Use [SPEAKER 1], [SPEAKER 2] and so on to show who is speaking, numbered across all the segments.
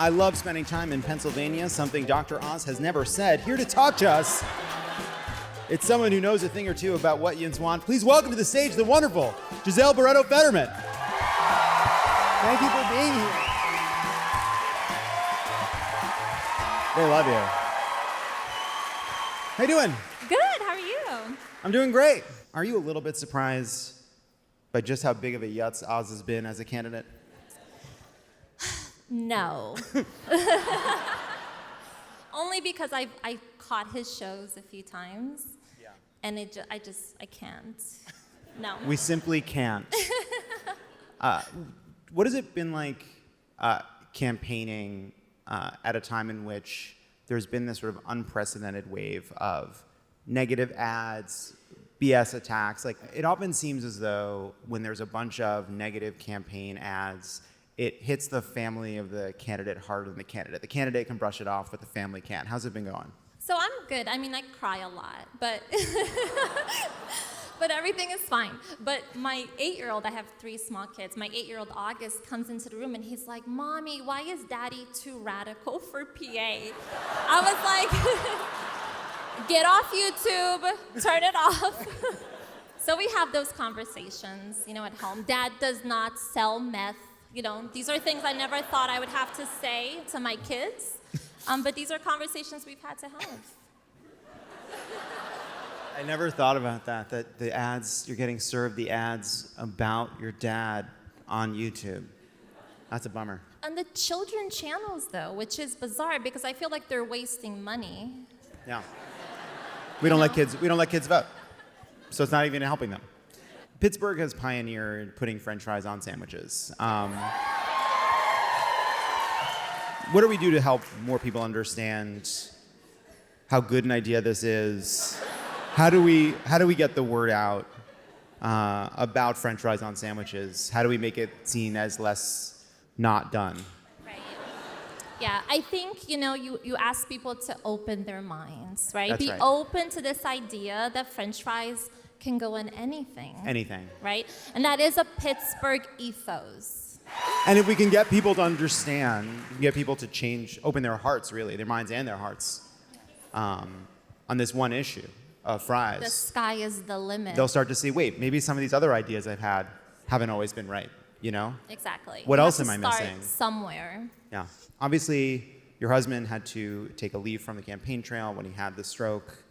[SPEAKER 1] I love spending time in Pennsylvania, something Dr. Oz has never said. Here to talk to us, it's someone who knows a thing or two about what Yins want. Please welcome to the stage the wonderful Gisele Barreto Fetterman. Thank you for being here. They love you. How you doing?
[SPEAKER 2] Good, how are you?
[SPEAKER 1] I'm doing great. Are you a little bit surprised by just how big of a yutz Oz has been as a candidate?
[SPEAKER 2] No. Only because I caught his shows a few times. Yeah. And I can't. No.
[SPEAKER 1] We simply can't. What has it been like campaigning at a time in which there's been this sort of unprecedented wave of negative ads, BS attacks? Like, it often seems as though when there's a bunch of negative campaign ads, it hits the family of the candidate harder than the candidate. The candidate can brush it off, but the family can't. How's it been going?
[SPEAKER 2] So I'm good. I mean, I cry a lot, but but everything is fine. But my 8-year-old, I have 3 small kids, my 8-year-old August comes into the room and he's like, "Mommy, why is Daddy too radical for PA?" I was like, get off YouTube, turn it off. So we have those conversations, at home. Dad does not sell meth. These are things I never thought I would have to say to my kids, but these are conversations we've had to have.
[SPEAKER 1] I never thought about that the ads, you're getting served the ads about your dad on YouTube. That's a bummer.
[SPEAKER 2] On the children channels, though, which is bizarre because I feel like they're wasting money.
[SPEAKER 1] Yeah. We don't let kids vote, so it's not even helping them. Pittsburgh has pioneered putting French fries on sandwiches. What do we do to help more people understand how good an idea this is? How do we get the word out about French fries on sandwiches? How do we make it seen as less not done?
[SPEAKER 2] Right. Yeah, I think you ask people to open their minds, right?
[SPEAKER 1] That's
[SPEAKER 2] Be
[SPEAKER 1] right.
[SPEAKER 2] open to this idea that French fries can go in anything.
[SPEAKER 1] Anything.
[SPEAKER 2] Right? And that is a Pittsburgh ethos.
[SPEAKER 1] And if we can get people to understand, get people to open their hearts, really, their minds and their hearts, on this one issue of fries.
[SPEAKER 2] The sky is the limit.
[SPEAKER 1] They'll start to see, wait, maybe some of these other ideas I've had haven't always been right,
[SPEAKER 2] Exactly.
[SPEAKER 1] What
[SPEAKER 2] You
[SPEAKER 1] else
[SPEAKER 2] have
[SPEAKER 1] am I
[SPEAKER 2] to start
[SPEAKER 1] missing?
[SPEAKER 2] somewhere.
[SPEAKER 1] Yeah. Obviously, your husband had to take a leave from the campaign trail when he had the stroke.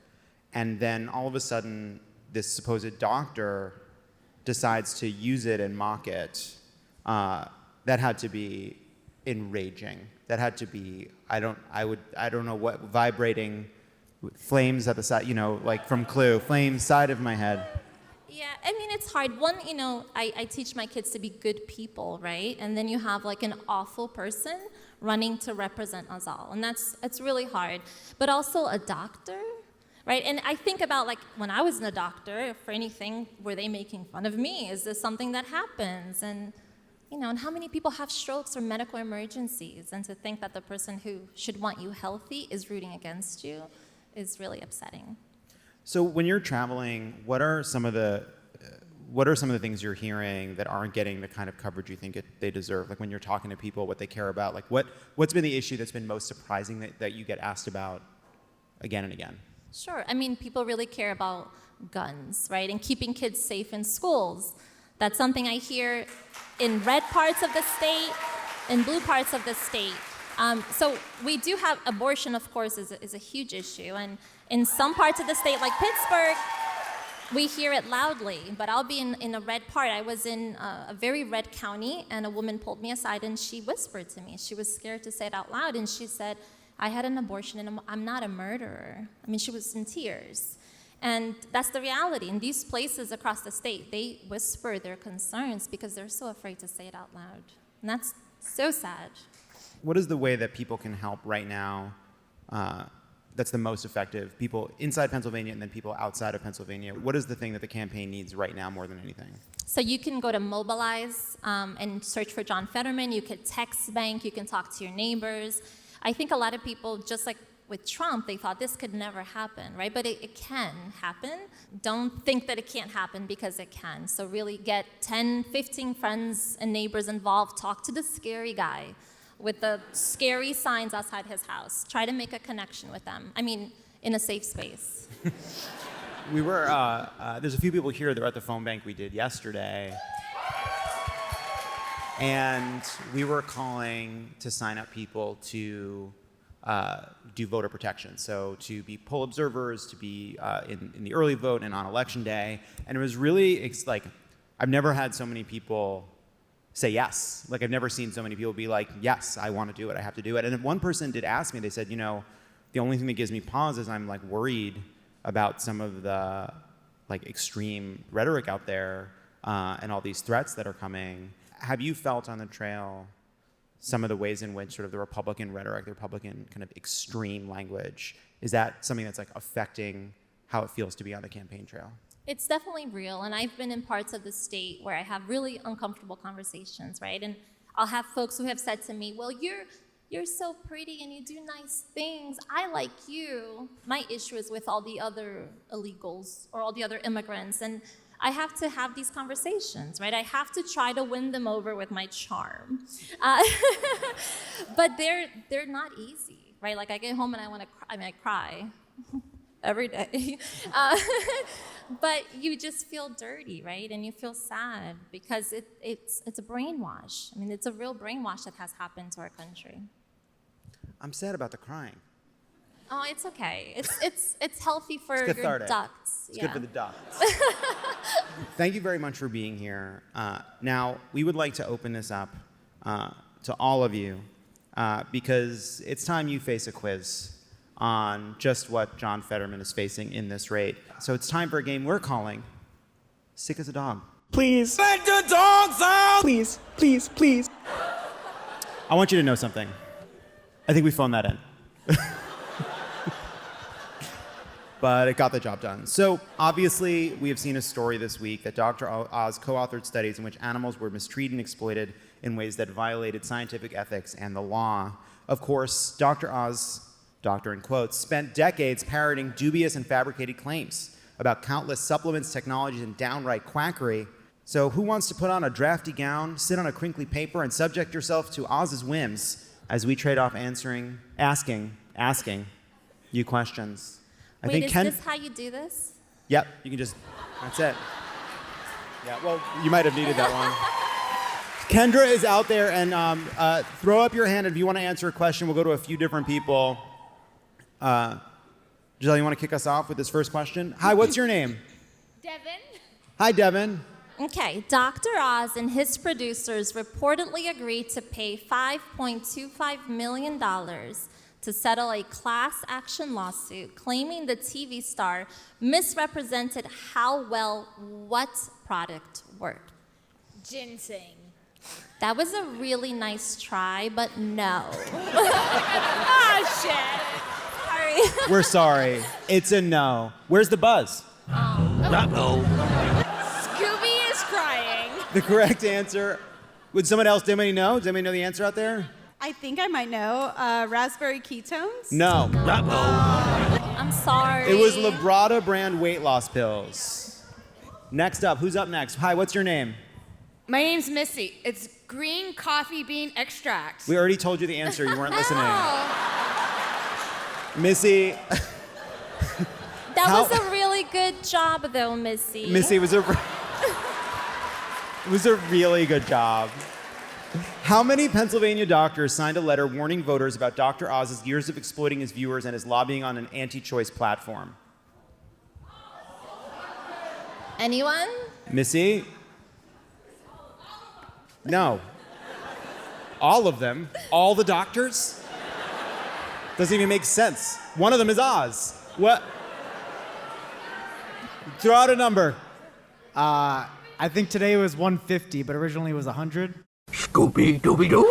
[SPEAKER 1] And then all of a sudden, this supposed doctor decides to use it and mock it. That had to be enraging. That had to be, I don't know what, vibrating flames at the side, like from Clue, flames side of my head.
[SPEAKER 2] Yeah, I mean, it's hard. One, I teach my kids to be good people, right? And then you have like an awful person running to represent us all. And that's really hard. But also a doctor, right? And I think about like when I was a doctor, for anything, were they making fun of me? Is this something that happens? And and how many people have strokes or medical emergencies? And to think that the person who should want you healthy is rooting against you is really upsetting.
[SPEAKER 1] So when you're traveling, what are some of the things you're hearing that aren't getting the kind of coverage you think they deserve? Like when you're talking to people, what they care about, like what's been the issue that's been most surprising that you get asked about again and again?
[SPEAKER 2] Sure. I mean, people really care about guns, right? And keeping kids safe in schools. That's something I hear in red parts of the state, in blue parts of the state. So we do have abortion, of course, is a huge issue. And in some parts of the state, like Pittsburgh, we hear it loudly. But I'll be in a red part. I was in a very red county, and a woman pulled me aside, and she whispered to me. She was scared to say it out loud, and she said, "I had an abortion, and I'm not a murderer." I mean, she was in tears. And that's the reality. In these places across the state, they whisper their concerns because they're so afraid to say it out loud. And that's so sad.
[SPEAKER 1] What is the way that people can help right now that's the most effective? People inside Pennsylvania and then people outside of Pennsylvania. What is the thing that the campaign needs right now more than anything?
[SPEAKER 2] So you can go to Mobilize and search for Jon Favreau. You could text bank. You can talk to your neighbors. I think a lot of people, just like with Trump, they thought this could never happen, right? But it can happen. Don't think that it can't happen because it can. So really get 10, 15 friends and neighbors involved. Talk to the scary guy. with the scary signs outside his house. Try to make a connection with them. I mean, in a safe space.
[SPEAKER 1] We were, there's a few people here that were at the phone bank we did yesterday. And we were calling to sign up people to do voter protection. So to be poll observers, to be in the early vote and on election day. And it was really, I've never had so many people say yes. Like, I've never seen so many people be like, yes, I want to do it, I have to do it. And if one person did ask me, they said, the only thing that gives me pause is I'm worried about some of the extreme rhetoric out there and all these threats that are coming. Have you felt on the trail some of the ways in which sort of the Republican rhetoric, the Republican kind of extreme language, is that something that's affecting how it feels to be on the campaign trail?
[SPEAKER 2] It's definitely real, and I've been in parts of the state where I have really uncomfortable conversations, right? And I'll have folks who have said to me, well, you're so pretty and you do nice things. I like you. My issue is with all the other illegals or all the other immigrants. And I have to have these conversations, right? I have to try to win them over with my charm. But they're not easy, right? Like, I get home and I cry every day. But you just feel dirty, right? And you feel sad because it's a brainwash. I mean, it's a real brainwash that has happened to our country.
[SPEAKER 1] I'm sad about the crying.
[SPEAKER 2] Oh, it's okay. It's healthy for
[SPEAKER 1] It's
[SPEAKER 2] your ducts.
[SPEAKER 1] It's good for the ducts. Thank you very much for being here. Now, we would like to open this up to all of you because it's time you face a quiz on just what Jon Fetterman is facing in this race. So it's time for a game we're calling Sick as a Dog.
[SPEAKER 3] Please.
[SPEAKER 4] Let the dogs out!
[SPEAKER 3] Please, please, please.
[SPEAKER 1] I want you to know something. I think we phoned that in. But it got the job done. So obviously, we have seen a story this week that Dr. Oz co-authored studies in which animals were mistreated and exploited in ways that violated scientific ethics and the law. Of course, Dr. Oz, doctor in quotes, spent decades parroting dubious and fabricated claims about countless supplements, technologies, and downright quackery. So who wants to put on a drafty gown, sit on a crinkly paper, and subject yourself to Oz's whims as we trade off asking you questions?
[SPEAKER 2] Wait, is this how you do this?
[SPEAKER 1] Yep, you can just, that's it. Yeah, well, you might have needed that one. Kendra is out there, and throw up your hand if you want to answer a question. We'll go to a few different people. Gisele, you want to kick us off with this first question? Hi, what's your name?
[SPEAKER 5] Devin.
[SPEAKER 1] Hi, Devin.
[SPEAKER 2] Okay, Dr. Oz and his producers reportedly agreed to pay $5.25 million to settle a class action lawsuit claiming the TV star misrepresented how well what product worked.
[SPEAKER 5] Ginseng.
[SPEAKER 2] That was a really nice try, but no.
[SPEAKER 5] Oh, shit.
[SPEAKER 2] Sorry.
[SPEAKER 1] We're sorry. It's a no. Where's the buzz?
[SPEAKER 4] Uh-oh.
[SPEAKER 5] Scooby is crying.
[SPEAKER 1] The correct answer. Would someone else, does anybody know? Does anybody know the answer out there?
[SPEAKER 6] I think I might know. Raspberry ketones?
[SPEAKER 1] No.
[SPEAKER 4] Uh-oh.
[SPEAKER 2] I'm sorry.
[SPEAKER 1] It was Labrada brand weight loss pills. Next up, who's up next? Hi, what's your name?
[SPEAKER 7] My name's Missy. It's green coffee bean extract.
[SPEAKER 1] We already told you the answer. You weren't listening. Missy.
[SPEAKER 2] That was a really good job, though, Missy.
[SPEAKER 1] Missy, it was a really good job. How many Pennsylvania doctors signed a letter warning voters about Dr. Oz's years of exploiting his viewers and his lobbying on an anti-choice platform?
[SPEAKER 2] Anyone?
[SPEAKER 1] Missy? No. All of them? All the doctors? Doesn't even make sense. One of them is Oz. What? Throw out a number.
[SPEAKER 8] I think today was 150, but originally it was 100.
[SPEAKER 4] Scooby-Dooby-Doo!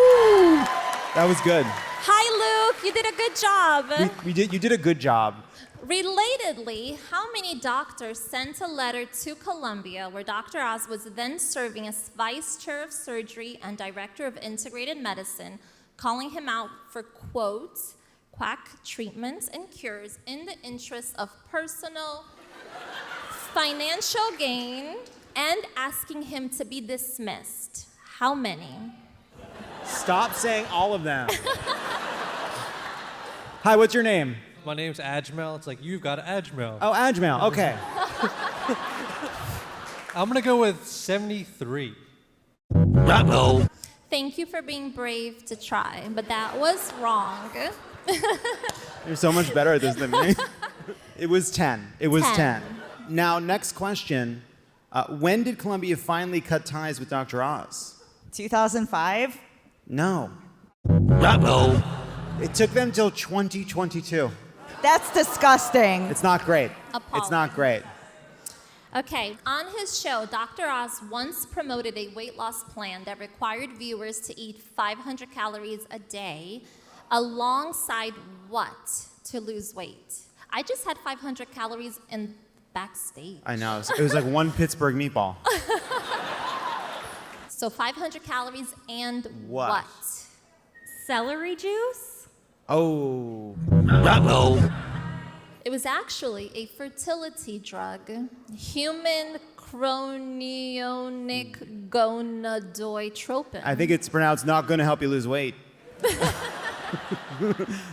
[SPEAKER 1] That was good.
[SPEAKER 2] Hi, Luke. You did a good job.
[SPEAKER 1] You did a good job.
[SPEAKER 2] Relatedly, how many doctors sent a letter to Columbia, where Dr. Oz was then serving as vice chair of surgery and director of integrated medicine, calling him out for, quote, quack treatments and cures in the interest of personal financial gain, and asking him to be dismissed? How many?
[SPEAKER 1] Stop saying all of them. Hi, what's your name?
[SPEAKER 9] My name's Ajmel. It's like, you've got Ajmel.
[SPEAKER 1] Oh, Ajmal. Okay.
[SPEAKER 9] I'm gonna go with 73.
[SPEAKER 4] Uh-oh.
[SPEAKER 2] Thank you for being brave to try, but that was wrong.
[SPEAKER 1] You're so much better at this than me. It was 10. It was 10.
[SPEAKER 2] 10.
[SPEAKER 1] Now, next question. When did Columbia finally cut ties with Dr. Oz?
[SPEAKER 6] 2005.
[SPEAKER 1] No.
[SPEAKER 4] Uh-oh.
[SPEAKER 1] It took them till 2022.
[SPEAKER 6] That's disgusting.
[SPEAKER 1] It's not great. It's not great.
[SPEAKER 2] Okay, on his show, Dr. Oz once promoted a weight loss plan that required viewers to eat 500 calories a day, alongside what to lose weight? I just had 500 calories in backstage.
[SPEAKER 1] I know. It was like one Pittsburgh meatball.
[SPEAKER 2] So 500 calories and
[SPEAKER 1] What?
[SPEAKER 5] Celery juice?
[SPEAKER 1] Oh.
[SPEAKER 4] Uh-oh.
[SPEAKER 2] It was actually a fertility drug, human chorionic gonadotropin.
[SPEAKER 1] I think it's pronounced not going to help you lose weight.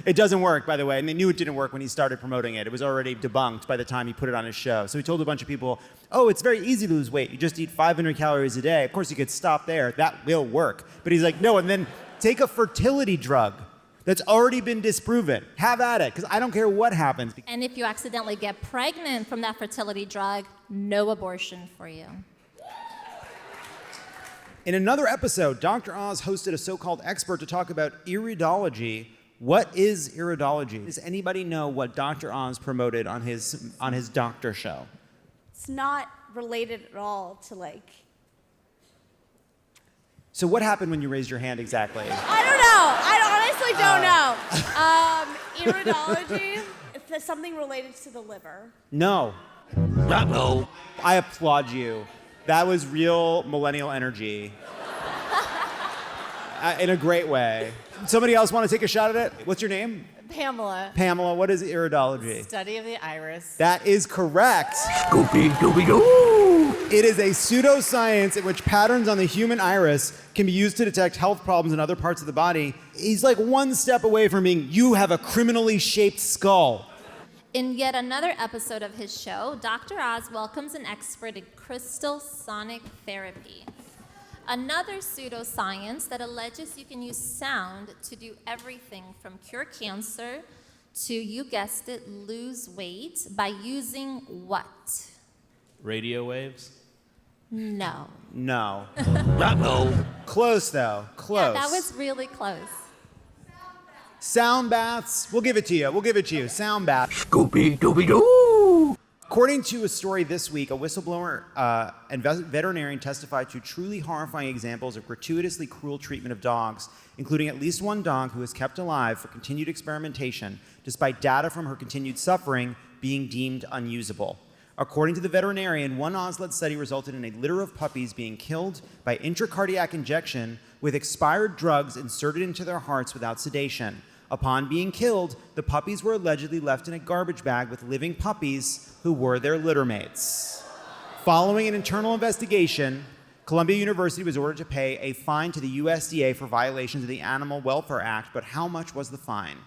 [SPEAKER 1] It doesn't work, by the way, and they knew it didn't work when he started promoting it. It was already debunked by the time he put it on his show. So he told a bunch of people, oh, it's very easy to lose weight. You just eat 500 calories a day. Of course, you could stop there. That will work. But he's like, no, and then take a fertility drug that's already been disproven. Have at it, because I don't care what happens.
[SPEAKER 2] And if you accidentally get pregnant from that fertility drug, no abortion for you.
[SPEAKER 1] In another episode, Dr. Oz hosted a so-called expert to talk about iridology. What is iridology? Does anybody know what Dr. Oz promoted on his doctor show?
[SPEAKER 10] It's not related at all to like.
[SPEAKER 1] So what happened when you raised your hand exactly?
[SPEAKER 10] I don't know. I honestly don't know. Iridology. It's something related to the liver.
[SPEAKER 1] No.
[SPEAKER 4] Uh-oh.
[SPEAKER 1] I applaud you. That was real millennial energy. In a great way. Somebody else want to take a shot at it? What's your name?
[SPEAKER 6] Pamela.
[SPEAKER 1] Pamela, what is iridology?
[SPEAKER 6] Study of the iris.
[SPEAKER 1] That is correct.
[SPEAKER 4] Scooby-Dooby-Doo.
[SPEAKER 1] It is a pseudoscience in which patterns on the human iris can be used to detect health problems in other parts of the body. He's like one step away from being, you have a criminally shaped skull.
[SPEAKER 2] In yet another episode of his show, Dr. Oz welcomes an expert in crystal sonic therapy, another pseudoscience that alleges you can use sound to do everything from cure cancer to, you guessed it, lose weight by using what?
[SPEAKER 11] Radio waves?
[SPEAKER 2] No.
[SPEAKER 1] No.
[SPEAKER 4] Uh-oh.
[SPEAKER 1] Close, though. Close.
[SPEAKER 2] Yeah, that was really close.
[SPEAKER 1] Sound baths. We'll give it to you. We'll give it to you. Sound bath.
[SPEAKER 4] Scooby-Dooby-Doo.
[SPEAKER 1] According to a story this week, a whistleblower and veterinarian testified to truly horrifying examples of gratuitously cruel treatment of dogs, including at least one dog who was kept alive for continued experimentation, despite data from her continued suffering being deemed unusable. According to the veterinarian, one Oz-led study resulted in a litter of puppies being killed by intracardiac injection with expired drugs inserted into their hearts without sedation. Upon being killed, the puppies were allegedly left in a garbage bag with living puppies who were their littermates. Following an internal investigation, Columbia University was ordered to pay a fine to the USDA for violations of the Animal Welfare Act, but how much was the fine?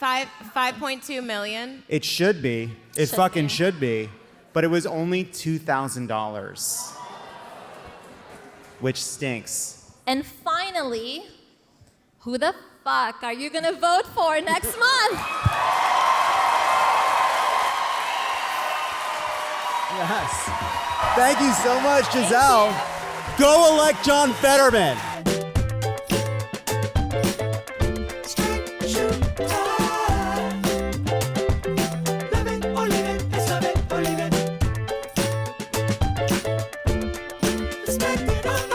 [SPEAKER 5] 5.2 million.
[SPEAKER 1] It should be. It fucking should be. But it was only $2,000, which stinks.
[SPEAKER 2] And finally, who the fuck are you gonna vote for next month?
[SPEAKER 1] Yes. Thank you so much, Gisele. Go elect Jon Fetterman.
[SPEAKER 4] Spend it on